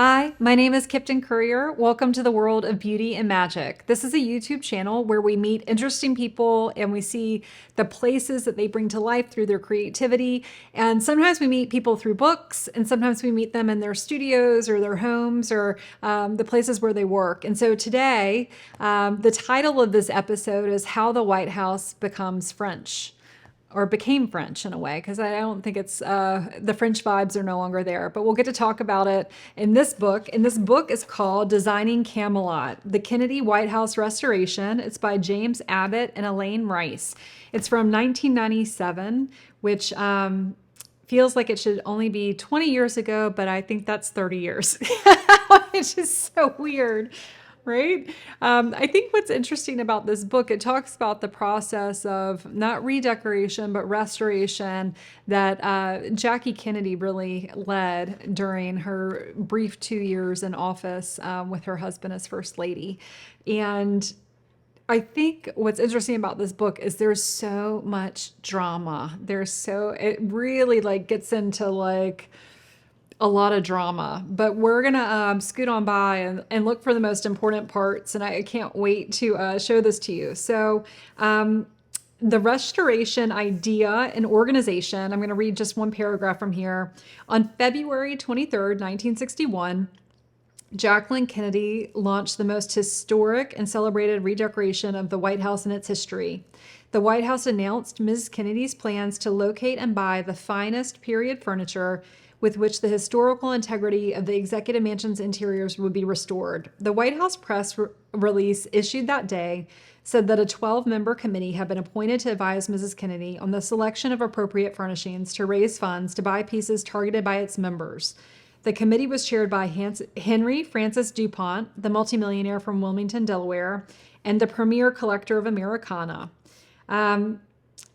Hi, my name is Kipton Courier. Welcome to the world of beauty and magic. This is a YouTube channel where we meet interesting people and we see the places that they bring to life through their creativity. And sometimes we meet people through books, and sometimes we meet them in their studios or their homes or the places where they work. And so today, the title of this episode is How the White House Becomes French. Or became French in a way, because I don't think it's the French vibes are no longer there. But we'll get to talk about it in this book. And this book is called Designing Camelot, The Kennedy White House Restoration. It's by James Abbott and Elaine Rice. It's from 1997, which feels like it should only be 20 years ago, but I think that's 30 years. It's just so weird. Right? I think what's interesting about this book, it talks about the process of not redecoration, but restoration that Jackie Kennedy really led during her brief 2 years in office with her husband as First Lady. And I think what's interesting about this book is there's so much drama. It really gets into a lot of drama, but we're gonna scoot on by and look for the most important parts. And I can't wait to show this to you. So the restoration idea and organization, I'm gonna read just one paragraph from here. On February 23rd, 1961, Jacqueline Kennedy launched the most historic and celebrated redecoration of the White House in its history. The White House announced Ms. Kennedy's plans to locate and buy the finest period furniture with which the historical integrity of the Executive Mansion's interiors would be restored. The White House press release issued that day said that a 12-member committee had been appointed to advise Mrs. Kennedy on the selection of appropriate furnishings to raise funds to buy pieces targeted by its members. The committee was chaired by Henry Francis DuPont, the multimillionaire from Wilmington, Delaware, and the premier collector of Americana.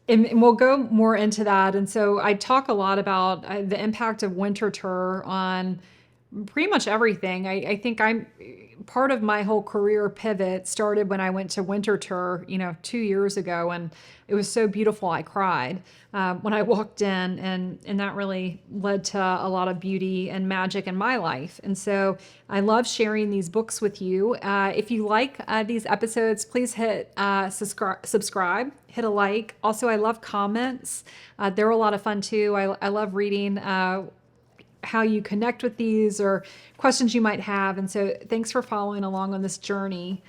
And we'll go more into that. And so I talk a lot about the impact of winter tour on pretty much everything. I think I'm part of my whole career pivot started when I went to winter tour, 2 years ago, and it was so beautiful. I cried when I walked in, and that really led to a lot of beauty and magic in my life. And so I love sharing these books with you. If you like these episodes, please hit subscribe, hit a like. Also, I love comments. They're a lot of fun too. I love reading how you connect with these or questions you might have. And so thanks for following along on this journey.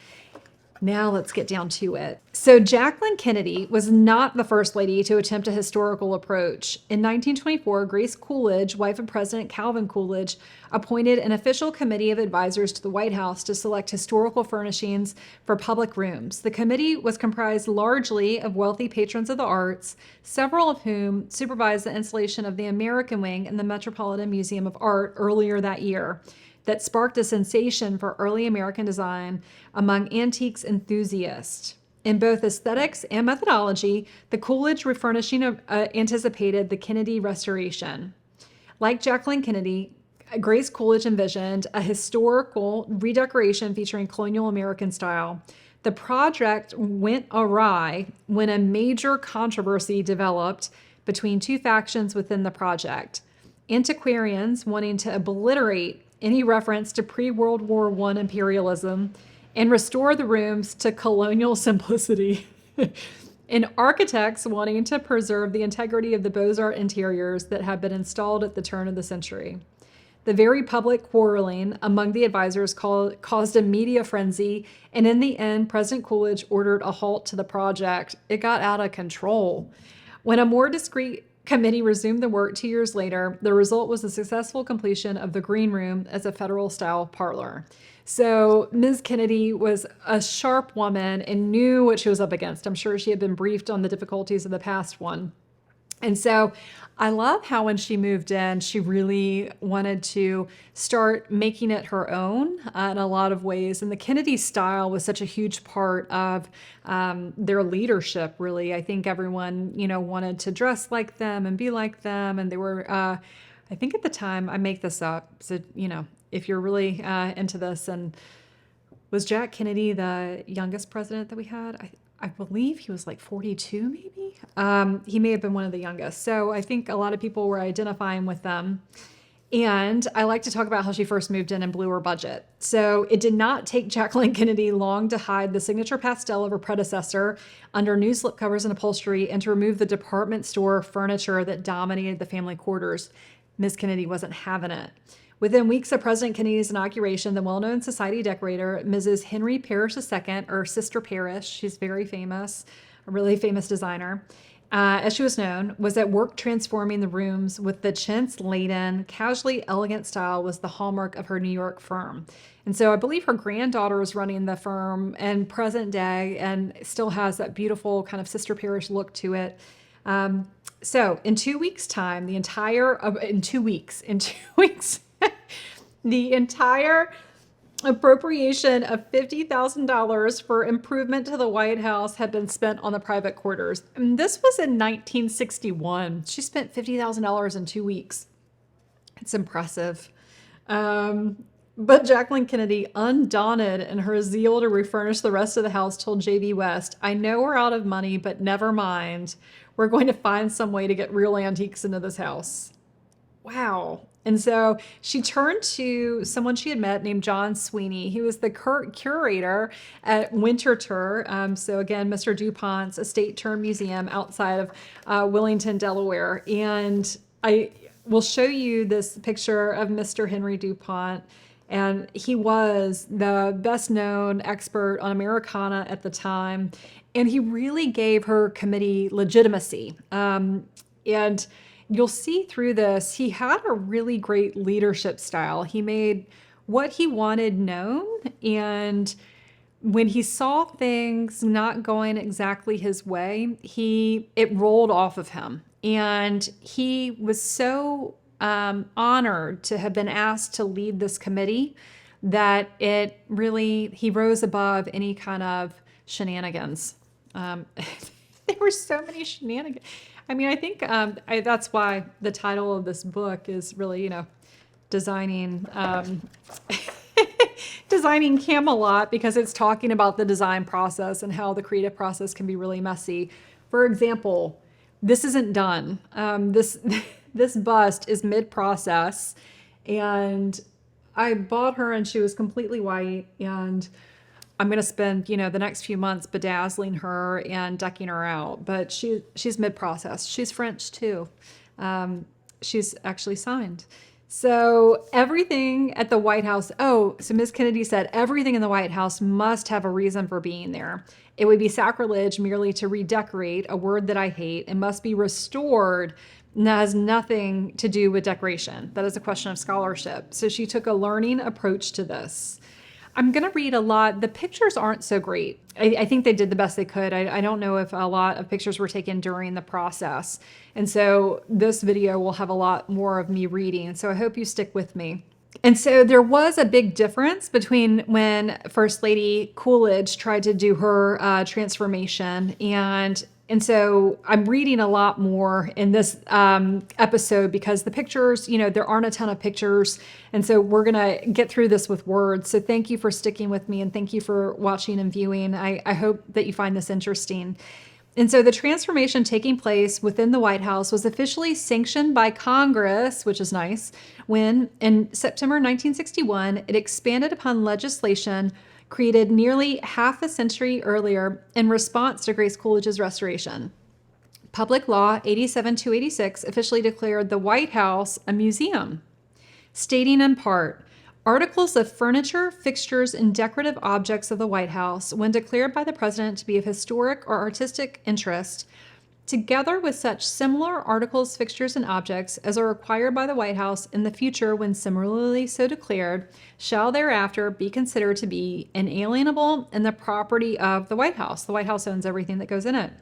Now let's get down to it. So Jacqueline Kennedy was not the first lady to attempt a historical approach. In 1924, Grace Coolidge, wife of President Calvin Coolidge, appointed an official committee of advisors to the White House to select historical furnishings for public rooms. The committee was comprised largely of wealthy patrons of the arts, several of whom supervised the installation of the American Wing in the Metropolitan Museum of Art earlier that year, that sparked a sensation for early American design among antiques enthusiasts. In both aesthetics and methodology, the Coolidge refurnishing anticipated the Kennedy restoration. Like Jacqueline Kennedy, Grace Coolidge envisioned a historical redecoration featuring colonial American style. The project went awry when a major controversy developed between two factions within the project. Antiquarians wanting to obliterate any reference to pre-World War I imperialism and restore the rooms to colonial simplicity. And architects wanting to preserve the integrity of the Beaux-Arts interiors that had been installed at the turn of the century. The very public quarreling among the advisors caused a media frenzy, and in the end, President Coolidge ordered a halt to the project. It got out of control. When a more discreet committee resumed the work 2 years later, the result was the successful completion of the Green Room as a federal-style parlor. So Ms. Kennedy was a sharp woman and knew what she was up against. I'm sure she had been briefed on the difficulties of the past one. And so I love how when she moved in, she really wanted to start making it her own in a lot of ways. And the Kennedy style was such a huge part of their leadership, really. I think everyone, wanted to dress like them and be like them. And they were, I think at the time, I make this up. So, if you're really into this, and was Jack Kennedy the youngest president that we had? I believe he was like 42, maybe. He may have been one of the youngest. So I think a lot of people were identifying with them. And I like to talk about how she first moved in and blew her budget. So it did not take Jacqueline Kennedy long to hide the signature pastel of her predecessor under new slipcovers and upholstery and to remove the department store furniture that dominated the family quarters. Miss Kennedy wasn't having it. Within weeks of President Kennedy's inauguration, the well-known society decorator, Mrs. Henry Parrish II, or Sister Parrish, she's very famous, a really famous designer, as she was known, was at work transforming the rooms with the chintz-laden, casually elegant style was the hallmark of her New York firm. And so I believe her granddaughter is running the firm in present day and still has that beautiful kind of Sister Parrish look to it. So in 2 weeks' time, in 2 weeks, the entire appropriation of $50,000 for improvement to the White House had been spent on the private quarters. And this was in 1961. She spent $50,000 in 2 weeks. It's impressive. But Jacqueline Kennedy, undaunted in her zeal to refurnish the rest of the house, told J.B. West, "I know we're out of money, but never mind. We're going to find some way to get real antiques into this house." Wow. And so she turned to someone she had met named John Sweeney. He was the curator at Winterthur. So again, Mr. DuPont's estate term museum outside of Willington, Delaware. And I will show you this picture of Mr. Henry DuPont. And he was the best known expert on Americana at the time. And he really gave her committee legitimacy. And you'll see through this, he had a really great leadership style. He made what he wanted known. And when he saw things not going exactly his way, it rolled off of him. And he was so honored to have been asked to lead this committee that he rose above any kind of shenanigans. There were so many shenanigans. I mean, I think that's why the title of this book is really, designing designing Camelot, because it's talking about the design process and how the creative process can be really messy. For example, this isn't done. This bust is mid-process, and I bought her and she was completely white, and I'm going to spend, the next few months bedazzling her and decking her out. But she's mid-process. She's French too. She's actually signed. So everything at the White House, so Ms. Kennedy said everything in the White House must have a reason for being there. It would be sacrilege merely to redecorate, a word that I hate, and must be restored. And that has nothing to do with decoration. That is a question of scholarship. So she took a learning approach to this. I'm going to read a lot. The pictures aren't so great. I think they did the best they could. I don't know if a lot of pictures were taken during the process. And so this video will have a lot more of me reading. So I hope you stick with me. And so there was a big difference between when First Lady Coolidge tried to do her transformation and so I'm reading a lot more in this episode because the pictures, there aren't a ton of pictures. And so we're going to get through this with words. So thank you for sticking with me and thank you for watching and viewing. I hope that you find this interesting. And so the transformation taking place within the White House was officially sanctioned by Congress, which is nice, when in September 1961, it expanded upon legislation created nearly half a century earlier in response to Grace Coolidge's restoration. Public Law 87-286 officially declared the White House a museum, stating in part, articles of furniture, fixtures, and decorative objects of the White House, when declared by the President to be of historic or artistic interest, together with such similar articles, fixtures, and objects as are required by the White House in the future when similarly so declared, shall thereafter be considered to be inalienable and the property of the White House. The White House owns everything that goes in it.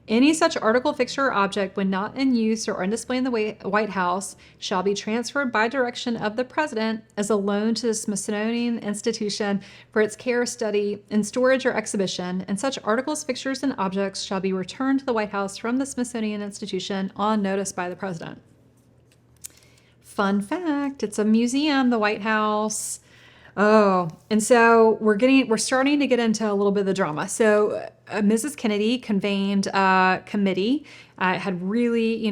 Any such article, fixture, or object, when not in use or on display in the White House, shall be transferred by direction of the President as a loan to the Smithsonian Institution for its care, study, and storage or exhibition, and such articles, fixtures, and objects shall be returned to the White House from the Smithsonian Institution on notice by the President. Fun fact, it's a museum, the White House. Oh, and so we're starting to get into a little bit of the drama. So Mrs. Kennedy convened a committee. It had really,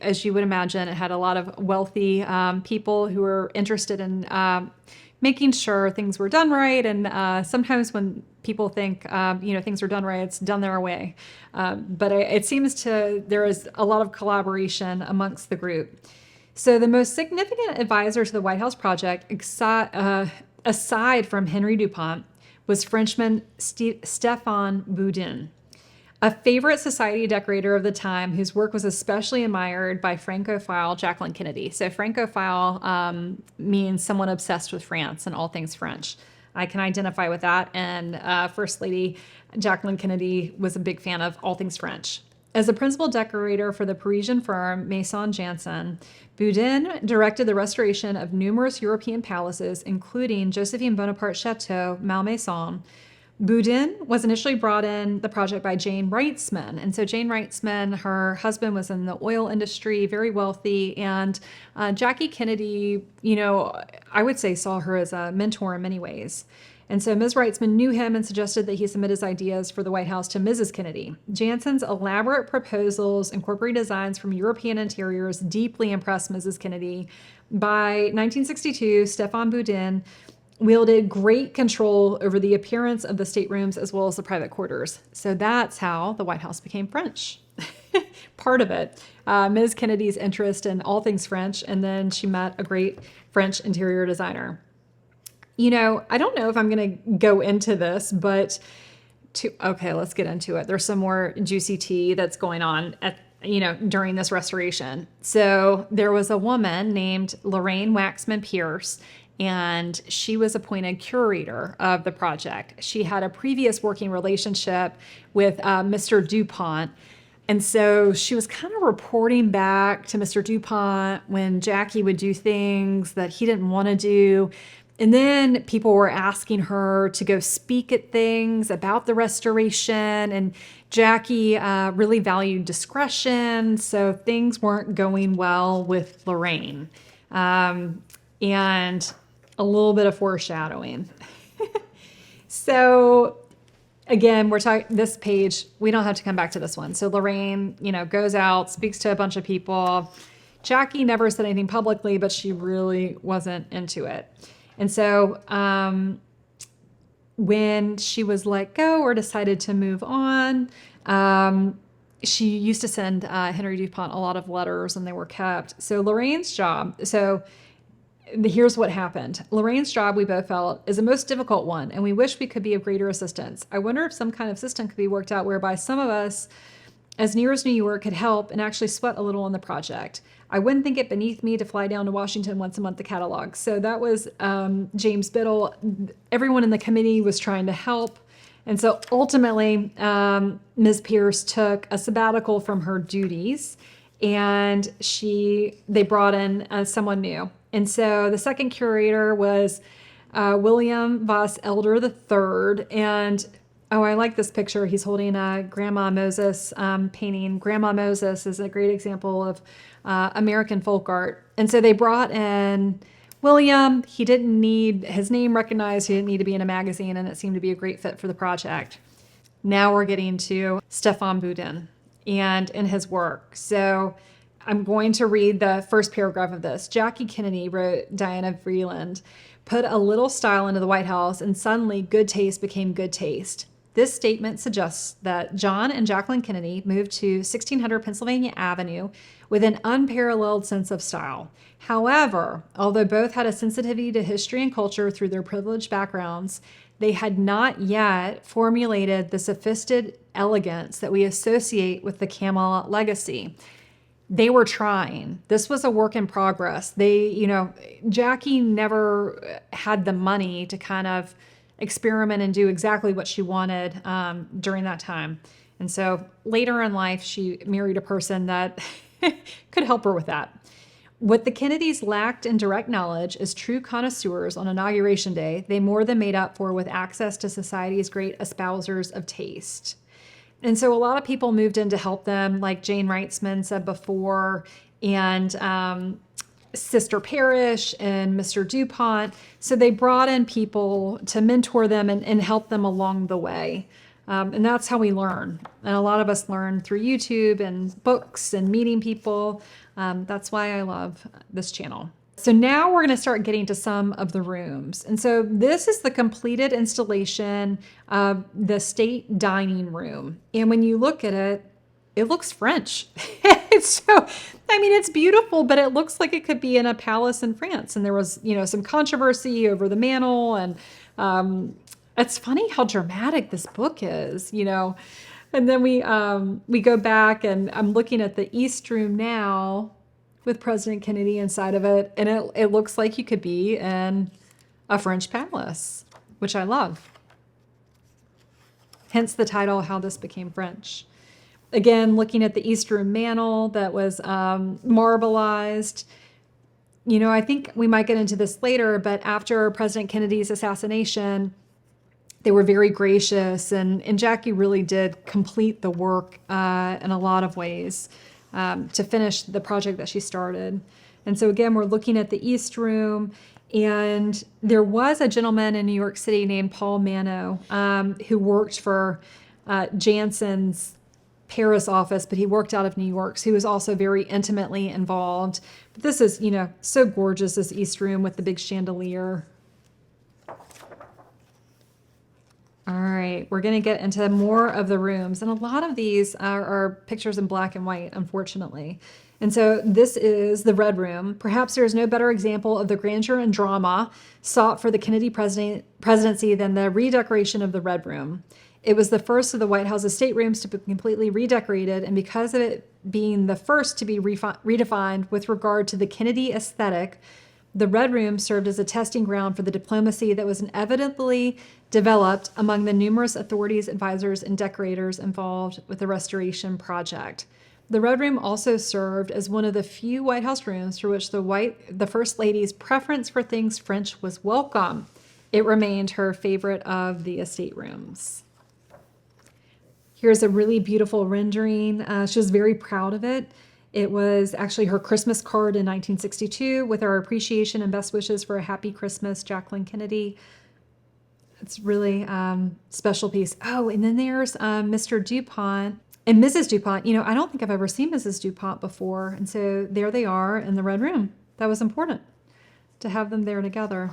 as you would imagine, it had a lot of wealthy people who were interested in making sure things were done right. And sometimes when people think, things are done right, it's done their way. But it seems there is a lot of collaboration amongst the group. So the most significant advisor to the White House project, aside from Henry Dupont, was Frenchman Stéphane Boudin, a favorite society decorator of the time whose work was especially admired by Francophile Jacqueline Kennedy. So Francophile means someone obsessed with France and all things French. I can identify with that. And First Lady Jacqueline Kennedy was a big fan of all things French. As a principal decorator for the Parisian firm Maison Janssen, Boudin directed the restoration of numerous European palaces, including Josephine Bonaparte's Chateau Malmaison. Boudin was initially brought in the project by Jane Wrightsman. And so Jane Wrightsman, her husband was in the oil industry, very wealthy. And Jackie Kennedy, I would say saw her as a mentor in many ways. And so Ms. Wrightsman knew him and suggested that he submit his ideas for the White House to Mrs. Kennedy. Janssen's elaborate proposals, incorporating designs from European interiors, deeply impressed Mrs. Kennedy. By 1962, Stéphane Boudin wielded great control over the appearance of the staterooms as well as the private quarters. So that's how the White House became French. Part of it. Ms. Kennedy's interest in all things French, and then she met a great French interior designer. I don't know if I'm going to go into this, but okay, let's get into it. There's some more juicy tea that's going on during this restoration. So there was a woman named Lorraine Waxman Pierce, and she was appointed curator of the project. She had a previous working relationship with Mr. Dupont. And so she was kind of reporting back to Mr. Dupont when Jackie would do things that he didn't want to do. And then people were asking her to go speak at things about the restoration. And Jackie really valued discretion. So things weren't going well with Lorraine. And a little bit of foreshadowing. So again, we're talking this page, we don't have to come back to this one. So Lorraine, goes out, speaks to a bunch of people. Jackie never said anything publicly, but she really wasn't into it. And so when she was let go or decided to move on, she used to send Henry Dupont a lot of letters, and they were kept. So Lorraine's job, here's what happened. Lorraine's job, we both felt, is a most difficult one, and we wish we could be of greater assistance. I wonder if some kind of system could be worked out whereby some of us, as near as New York, could help and actually sweat a little on the project. I wouldn't think it beneath me to fly down to Washington once a month to catalog. So that was James Biddle. Everyone in the committee was trying to help. And so ultimately, Ms. Pierce took a sabbatical from her duties, and they brought in someone new. And so the second curator was William Voss Elder III. And I like this picture. He's holding a Grandma Moses painting. Grandma Moses is a great example of American folk art. And so they brought in William. He didn't need his name recognized. He didn't need to be in a magazine, and it seemed to be a great fit for the project. Now we're getting to Stéphane Boudin and in his work. So I'm going to read the first paragraph of this. Jackie Kennedy, wrote Diana Vreeland, put a little style into the White House, and suddenly good taste became good taste. This statement suggests that John and Jacqueline Kennedy moved to 1600 Pennsylvania Avenue with an unparalleled sense of style. However, although both had a sensitivity to history and culture through their privileged backgrounds, they had not yet formulated the sophisticated elegance that we associate with the Camelot legacy. They were trying. This was a work in progress. Jackie never had the money to kind of experiment and do exactly what she wanted during that time. And so later in life, she married a person that could help her with that. What the Kennedys lacked in direct knowledge as true connoisseurs on Inauguration Day, they more than made up for with access to society's great espousers of taste. And so a lot of people moved in to help them, like Jane Wrightsman said before, and Sister Parrish and Mr. Dupont. So they brought in people to mentor them and help them along the way. And that's how we learn. And a lot of us learn through YouTube and books and meeting people. That's why I love this channel. So now we're going to start getting to some of the rooms. And so this is the completed installation of the state dining room. And when you look at it, it looks French. So, I mean, it's beautiful, but it looks like it could be in a palace in France. And there was, some controversy over the mantel. And it's funny how dramatic this book is. And then we go back, and I'm looking at the East Room now with President Kennedy inside of it, and it looks like you could be in a French palace, which I love. Hence the title, How This Became French. Again, looking at the East Room mantel that was marbleized. I think we might get into this later, but after President Kennedy's assassination, they were very gracious, and Jackie really did complete the work in a lot of ways to finish the project that she started. And so again, we're looking at the East Room, and there was a gentleman in New York City named Paul Mano who worked for Jansen's Paris office, but he worked out of New York, so he was also very intimately involved. But this is, so gorgeous, this East Room with the big chandelier. All right, we're going to get into more of the rooms. And a lot of these are pictures in black and white, unfortunately. And so this is the Red Room. Perhaps there is no better example of the grandeur and drama sought for the Kennedy presidency than the redecoration of the Red Room. It was the first of the White House's staterooms to be completely redecorated, and because of it being the first to be redefined with regard to the Kennedy aesthetic, the Red Room served as a testing ground for the diplomacy that was inevitably developed among the numerous authorities, advisors, and decorators involved with the restoration project. The Red Room also served as one of the few White House rooms for which the First Lady's preference for things French was welcome. It remained her favorite of the estate rooms. Here's a really beautiful rendering. She was very proud of it. It was actually her Christmas card in 1962 with our appreciation and best wishes for a happy Christmas, Jacqueline Kennedy. It's really special piece. Oh, and then there's Mr. DuPont and Mrs. DuPont. I don't think I've ever seen Mrs. DuPont before. And so there they are in the Red Room. That was important to have them there together.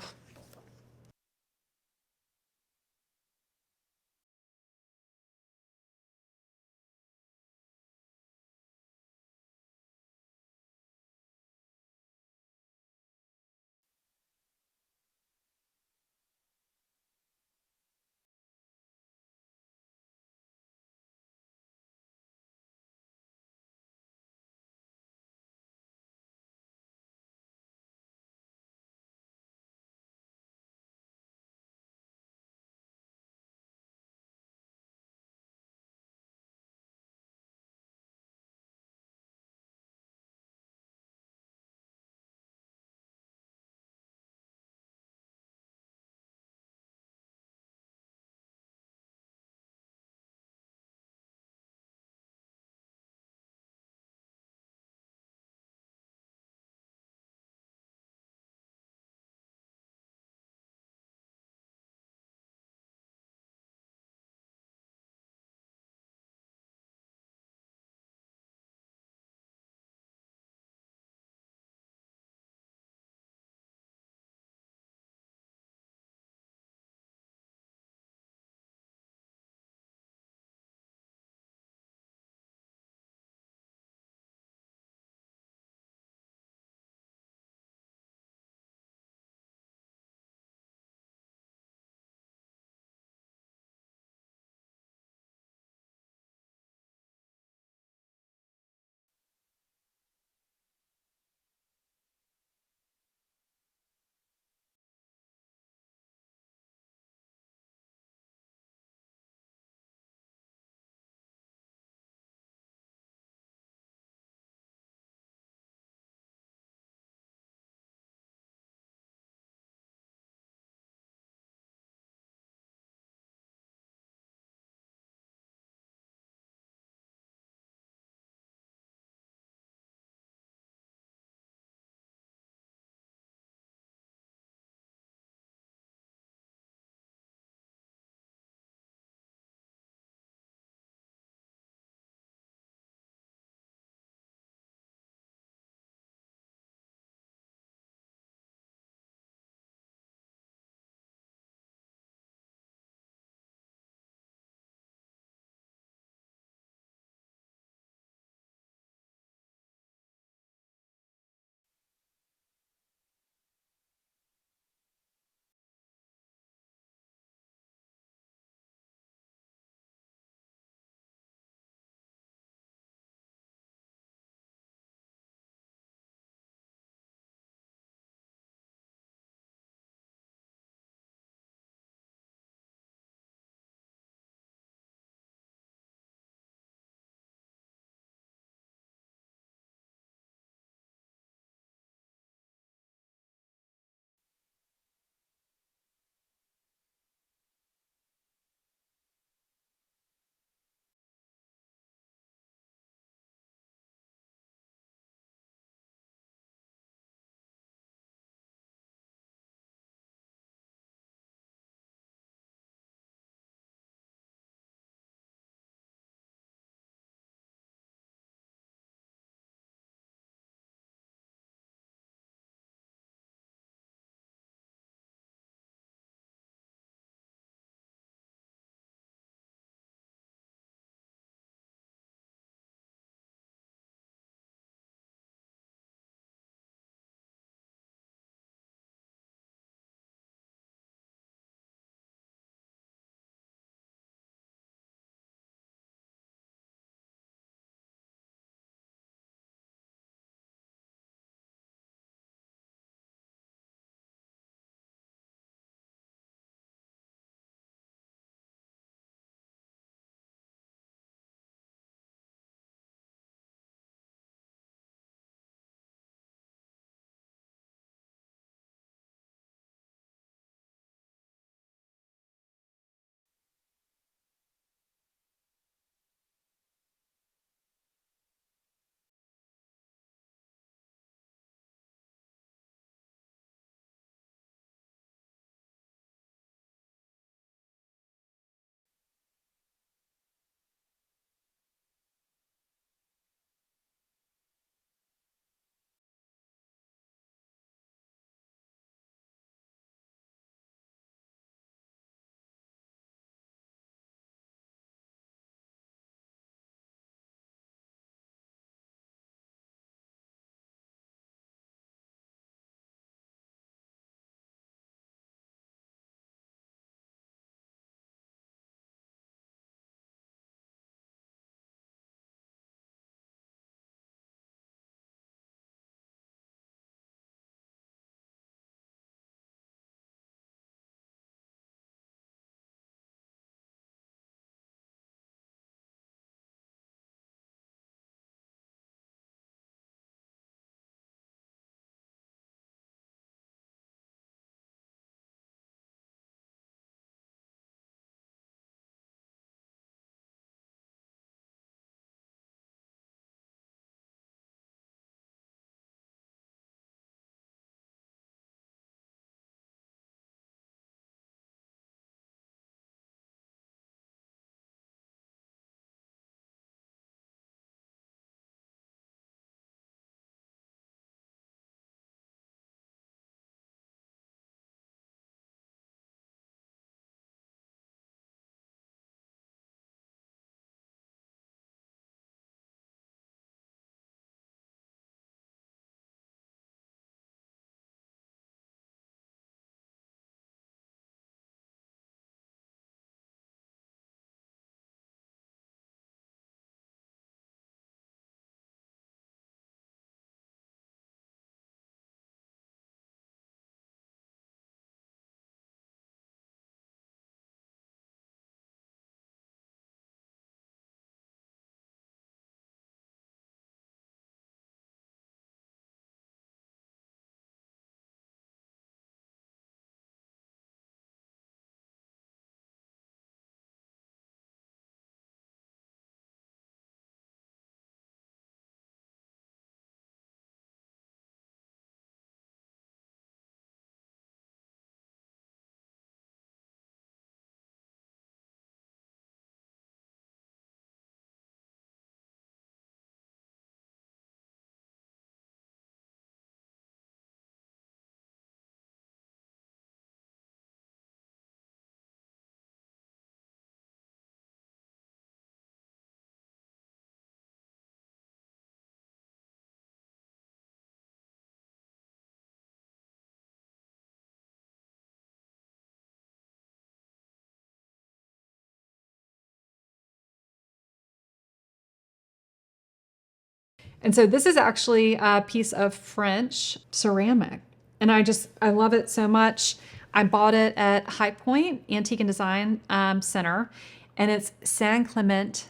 And so this is actually a piece of French ceramic. And I love it so much. I bought it at High Point Antique and Design Center, and it's Saint Clement.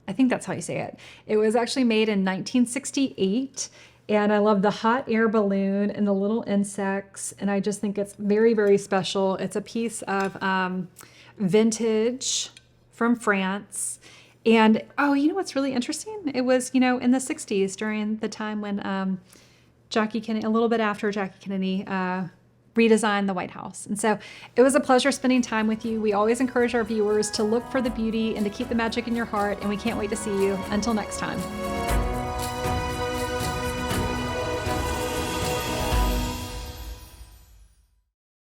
I think that's how you say it. It was actually made in 1968. And I love the hot air balloon and the little insects. And I just think it's very, very special. It's a piece of vintage from France. And oh, you know what's really interesting? It was, in the 60s during the time when Jackie Kennedy, a little bit after Jackie Kennedy, redesigned the White House. And so it was a pleasure spending time with you. We always encourage our viewers to look for the beauty and to keep the magic in your heart. And we can't wait to see you. Until next time.